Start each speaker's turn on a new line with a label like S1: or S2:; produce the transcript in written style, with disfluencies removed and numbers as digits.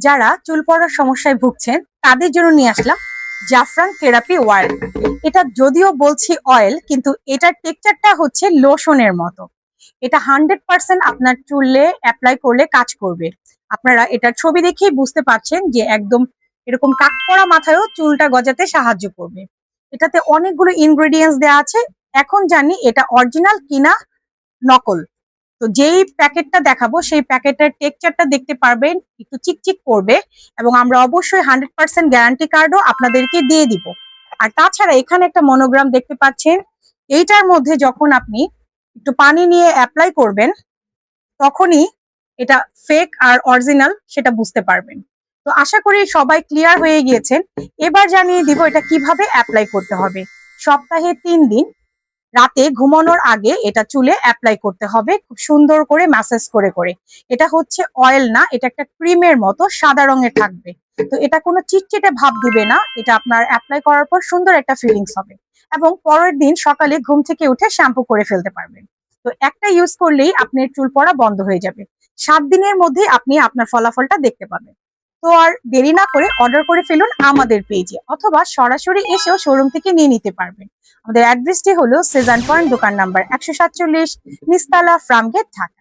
S1: যারা চুল পড়ার সমস্যায় ভুগছেন তাদের জন্য নিয়ে আসলাম জাফরান থেরাপি অয়েল। এটা যদিও বলছি অয়েল, কিন্তু এটার টেক্সচারটা হচ্ছে লোশনের মতো। এটা 100% আপনার চুলে অ্যাপ্লাই করলে কাজ করবে। আপনারা এটার ছবি দেখেই বুঝতে পারছেন যে একদম এরকম কাক পড়া মাথায়ও চুলটা গজাতে সাহায্য করবে। এটাতে অনেকগুলো ইনগ্রেডিয়েন্টস দেওয়া আছে। এখন জানি এটা অরিজিনাল কিনা নকল। তো যেই প্যাকেটটা দেখাবো সেই প্যাকেটের টেক্সচারটা দেখতে পারবেন, একটু চিকচিক করবে, এবং আমরা অবশ্যই 100% গ্যারান্টি কার্ডও আপনাদেরকে দিয়ে দিব। আর তাছাড়া এখানে একটা মনোগ্রাম দেখতে পাচ্ছেন। এইটার মধ্যে যখন আপনি একটু পানি নিয়ে অ্যাপ্লাই করবেন তখনই এটা ফেক আর অরিজিনাল সেটা বুঝতে পারবেন। তো আশা করি সবাই ক্লিয়ার হয়ে গিয়েছেন। এবার জানিয়ে দিব এটা কিভাবে অ্যাপ্লাই করতে হবে। সপ্তাহে 3 দিন রাতে ঘুমানোর আগে এটা চুলে অ্যাপ্লাই করতে হবে, খুব সুন্দর করে ম্যাসাজ করে করে। এটা হচ্ছে অয়েল না, এটা একটা ক্রিমের মতো সাদা রঙের থাকবে। তো এটা কোনো চিটচিটে ভাব দিবে না। এটা আপনার অ্যাপ্লাই করার পর সুন্দর একটা ফিলিংস হবে, এবং পরের দিন সকালে ঘুম থেকে উঠে শ্যাম্পু করে ফেলতে পারবেন। তো একটা ইউজ করলেই আপনার চুল পড়া বন্ধ হয়ে যাবে। 7 দিনের মধ্যে আপনি আপনার ফলাফলটা দেখতে পাবেন। তো আর দেরি না করে অর্ডার করে ফেলুন আমাদের পেজে, অথবা সরাসরি এসেও শোরুম থেকে নিয়ে নিতে পারবেন। আমাদের অ্যাড্রেসটি হলো সেজান পয়েন্ট, দোকান নাম্বার 147, নিস্তালা, ফার্মগেট, ঢাকা।